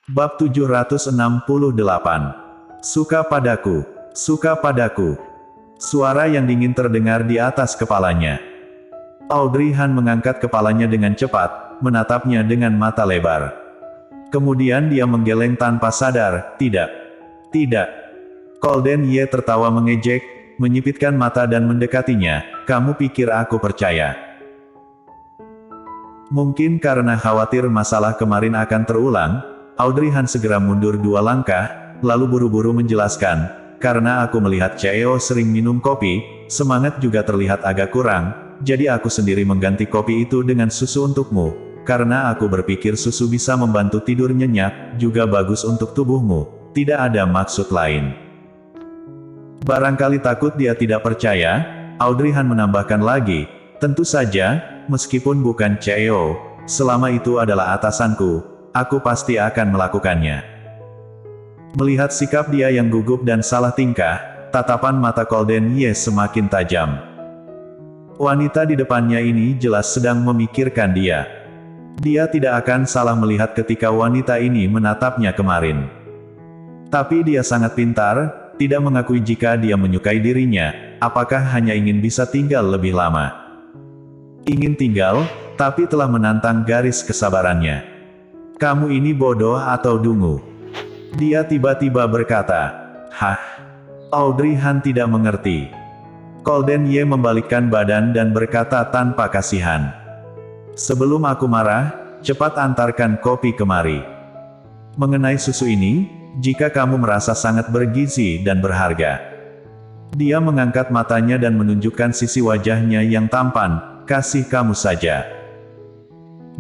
Bab 768. Suka padaku. Suka padaku. Suara yang dingin terdengar di atas kepalanya. Audrey Han mengangkat kepalanya dengan cepat, menatapnya dengan mata lebar. Kemudian dia menggeleng tanpa sadar, tidak. Tidak. Golden Ye tertawa mengejek, menyipitkan mata dan mendekatinya. Kamu pikir aku percaya? Mungkin karena khawatir masalah kemarin akan terulang, Audrey Han segera mundur 2 langkah, lalu buru-buru menjelaskan, karena aku melihat CEO sering minum kopi, semangat juga terlihat agak kurang, jadi aku sendiri mengganti kopi itu dengan susu untukmu, karena aku berpikir susu bisa membantu tidur nyenyak, juga bagus untuk tubuhmu, tidak ada maksud lain. Barangkali takut dia tidak percaya, Audrey Han menambahkan lagi, tentu saja, meskipun bukan CEO, selama itu adalah atasanku, aku pasti akan melakukannya. Melihat sikap dia yang gugup dan salah tingkah, tatapan mata Golden Ye semakin tajam. Wanita di depannya ini jelas sedang memikirkan dia. Dia tidak akan salah melihat ketika wanita ini menatapnya kemarin. Tapi dia sangat pintar, tidak mengakui jika dia menyukai dirinya, apakah hanya ingin bisa tinggal lebih lama. Ingin tinggal, tapi telah menantang garis kesabarannya. Kamu ini bodoh atau dungu? Dia tiba-tiba berkata. Hah? Audrey Han tidak mengerti. Golden Ye membalikkan badan dan berkata tanpa kasihan. Sebelum aku marah, cepat antarkan kopi kemari. Mengenai susu ini, jika kamu merasa sangat bergizi dan berharga. Dia mengangkat matanya dan menunjukkan sisi wajahnya yang tampan, kasih kamu saja.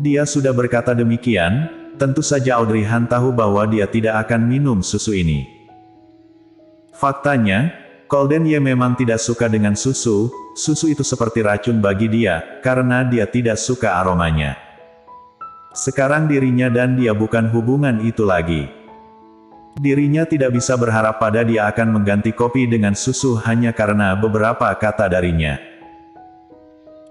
Dia sudah berkata demikian, tentu saja Audrey Han tahu bahwa dia tidak akan minum susu ini. Faktanya, Golden Ye memang tidak suka dengan susu, susu itu seperti racun bagi dia, karena dia tidak suka aromanya. Sekarang dirinya dan dia bukan hubungan itu lagi. Dirinya tidak bisa berharap pada dia akan mengganti kopi dengan susu hanya karena beberapa kata darinya.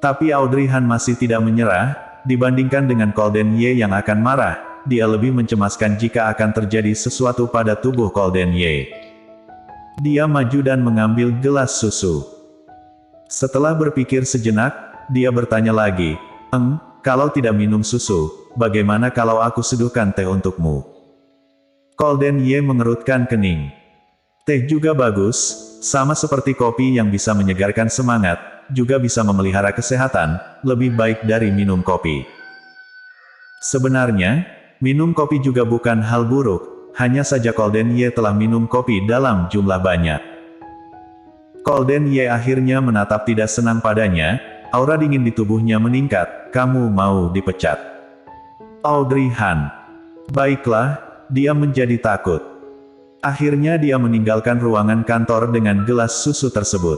Tapi Audrey Han masih tidak menyerah, dibandingkan dengan Golden Ye yang akan marah. Dia lebih mencemaskan jika akan terjadi sesuatu pada tubuh Golden Ye. Dia maju dan mengambil gelas susu. Setelah berpikir sejenak, dia bertanya lagi, kalau tidak minum susu, bagaimana kalau aku seduhkan teh untukmu? Golden Ye mengerutkan kening. Teh juga bagus, sama seperti kopi yang bisa menyegarkan semangat, juga bisa memelihara kesehatan, lebih baik dari minum kopi. Sebenarnya, minum kopi juga bukan hal buruk, hanya saja Golden Ye telah minum kopi dalam jumlah banyak. Golden Ye akhirnya menatap tidak senang padanya, aura dingin di tubuhnya meningkat, kamu mau dipecat. Audrey Han. Baiklah, dia menjadi takut. Akhirnya dia meninggalkan ruangan kantor dengan gelas susu tersebut.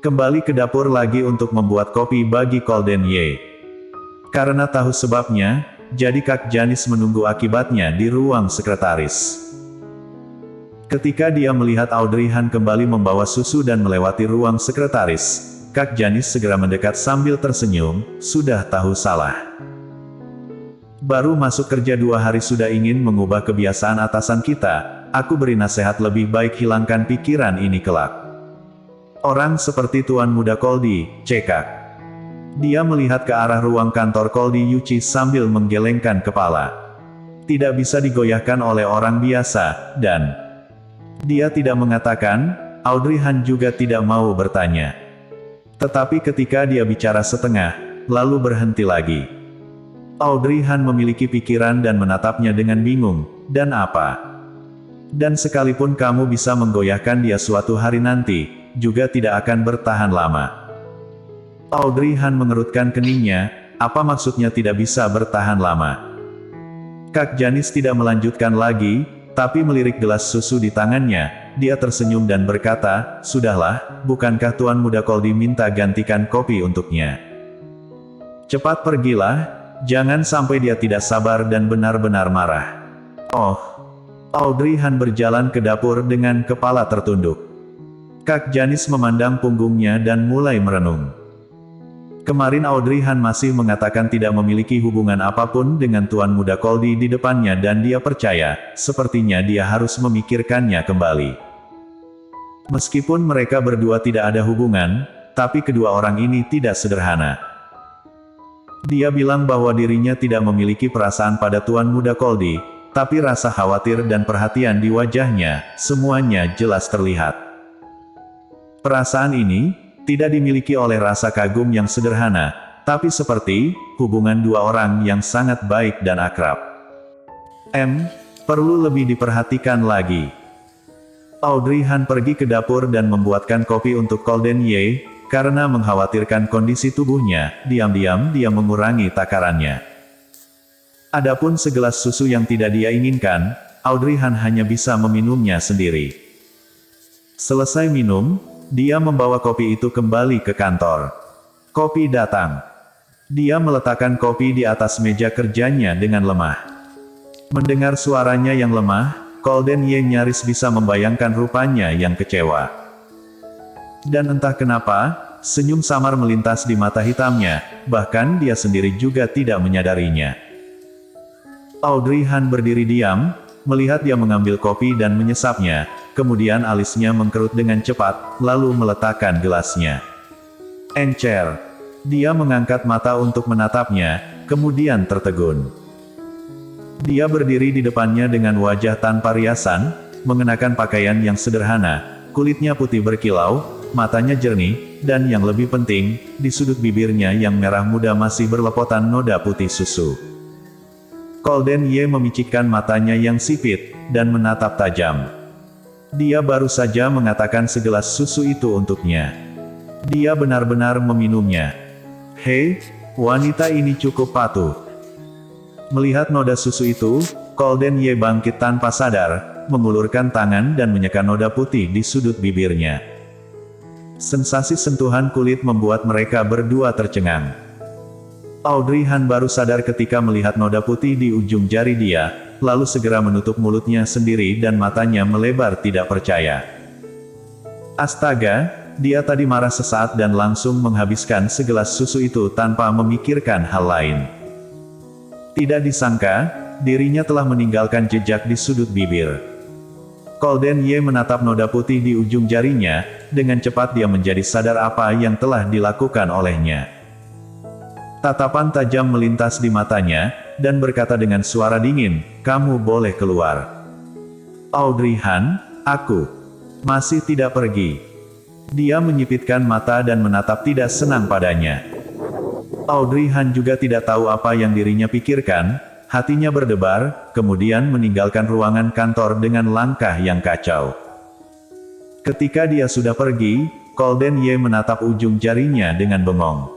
Kembali ke dapur lagi untuk membuat kopi bagi Golden Ye. Karena tahu sebabnya, jadi Kak Janis menunggu akibatnya di ruang sekretaris. Ketika dia melihat Audrey Han kembali membawa susu dan melewati ruang sekretaris, Kak Janis segera mendekat sambil tersenyum, sudah tahu salah. Baru masuk kerja 2 hari sudah ingin mengubah kebiasaan atasan kita, aku beri nasihat lebih baik hilangkan pikiran ini kelak. Orang seperti Tuan Muda Koldi, cekak. Dia melihat ke arah ruang kantor Koldi Yuchi sambil menggelengkan kepala. Tidak bisa digoyahkan oleh orang biasa, dan dia tidak mengatakan, Audrey Han juga tidak mau bertanya. Tetapi ketika dia bicara setengah, lalu berhenti lagi. Audrey Han memiliki pikiran dan menatapnya dengan bingung, dan apa? Dan sekalipun kamu bisa menggoyahkan dia suatu hari nanti, juga tidak akan bertahan lama. Audrey Han mengerutkan keningnya, apa maksudnya tidak bisa bertahan lama? Kak Janis tidak melanjutkan lagi, tapi melirik gelas susu di tangannya, dia tersenyum dan berkata, sudahlah, bukankah Tuan Muda Koldi minta gantikan kopi untuknya? Cepat pergilah, jangan sampai dia tidak sabar dan benar-benar marah. Oh. Audrey Han berjalan ke dapur dengan kepala tertunduk. Kak Janis memandang punggungnya dan mulai merenung. Kemarin Audrey Han masih mengatakan tidak memiliki hubungan apapun dengan Tuan Muda Goldie di depannya dan dia percaya, sepertinya dia harus memikirkannya kembali. Meskipun mereka berdua tidak ada hubungan, tapi kedua orang ini tidak sederhana. Dia bilang bahwa dirinya tidak memiliki perasaan pada Tuan Muda Goldie, tapi rasa khawatir dan perhatian di wajahnya, semuanya jelas terlihat. Perasaan ini tidak dimiliki oleh rasa kagum yang sederhana, tapi seperti hubungan dua orang yang sangat baik dan akrab. Perlu lebih diperhatikan lagi. Audrey Han pergi ke dapur dan membuatkan kopi untuk Golden Ye, karena mengkhawatirkan kondisi tubuhnya, diam-diam dia mengurangi takarannya. Adapun segelas susu yang tidak dia inginkan, Audrey Han hanya bisa meminumnya sendiri. Selesai minum, dia membawa kopi itu kembali ke kantor. Kopi datang. Dia meletakkan kopi di atas meja kerjanya dengan lemah. Mendengar suaranya yang lemah, Golden Ye nyaris bisa membayangkan rupanya yang kecewa. Dan entah kenapa, senyum samar melintas di mata hitamnya, bahkan dia sendiri juga tidak menyadarinya. Audrey Han berdiri diam, melihat dia mengambil kopi dan menyesapnya, kemudian alisnya mengkerut dengan cepat, lalu meletakkan gelasnya. Encer. Dia mengangkat mata untuk menatapnya, kemudian tertegun. Dia berdiri di depannya dengan wajah tanpa riasan, mengenakan pakaian yang sederhana, kulitnya putih berkilau, matanya jernih, dan yang lebih penting, di sudut bibirnya yang merah muda masih berlepotan noda putih susu. Golden Ye memicikkan matanya yang sipit, dan menatap tajam. Dia baru saja mengatakan segelas susu itu untuknya. Dia benar-benar meminumnya. Hei, wanita ini cukup patuh. Melihat noda susu itu, Golden Ye bangkit tanpa sadar, mengulurkan tangan dan menyeka noda putih di sudut bibirnya. Sensasi sentuhan kulit membuat mereka berdua tercengang. Audrey Han baru sadar ketika melihat noda putih di ujung jari dia, lalu segera menutup mulutnya sendiri dan matanya melebar tidak percaya. Astaga, dia tadi marah sesaat dan langsung menghabiskan segelas susu itu tanpa memikirkan hal lain. Tidak disangka, dirinya telah meninggalkan jejak di sudut bibir. Golden Ye menatap noda putih di ujung jarinya, dengan cepat dia menjadi sadar apa yang telah dilakukan olehnya. Tatapan tajam melintas di matanya, dan berkata dengan suara dingin, "Kamu boleh keluar." Audrey Han, aku masih tidak pergi. Dia menyipitkan mata dan menatap tidak senang padanya. Audrey Han juga tidak tahu apa yang dirinya pikirkan, hatinya berdebar, kemudian meninggalkan ruangan kantor dengan langkah yang kacau. Ketika dia sudah pergi, Golden Ye menatap ujung jarinya dengan bengong.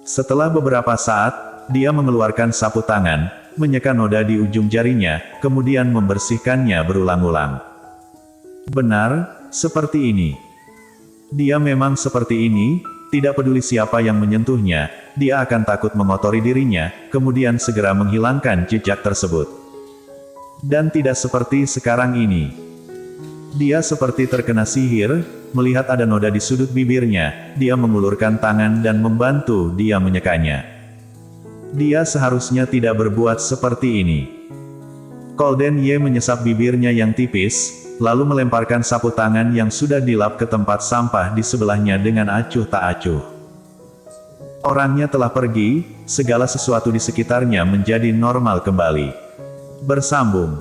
Setelah beberapa saat, dia mengeluarkan sapu tangan, menyeka noda di ujung jarinya, kemudian membersihkannya berulang-ulang. Benar, seperti ini. Dia memang seperti ini, tidak peduli siapa yang menyentuhnya, dia akan takut mengotori dirinya, kemudian segera menghilangkan jejak tersebut. Dan tidak seperti sekarang ini. Dia seperti terkena sihir, melihat ada noda di sudut bibirnya, dia mengulurkan tangan dan membantu dia menyekanya. Dia seharusnya tidak berbuat seperti ini. Golden Ye menyesap bibirnya yang tipis, lalu melemparkan sapu tangan yang sudah dilap ke tempat sampah di sebelahnya dengan acuh tak acuh. Orangnya telah pergi, segala sesuatu di sekitarnya menjadi normal kembali. Bersambung.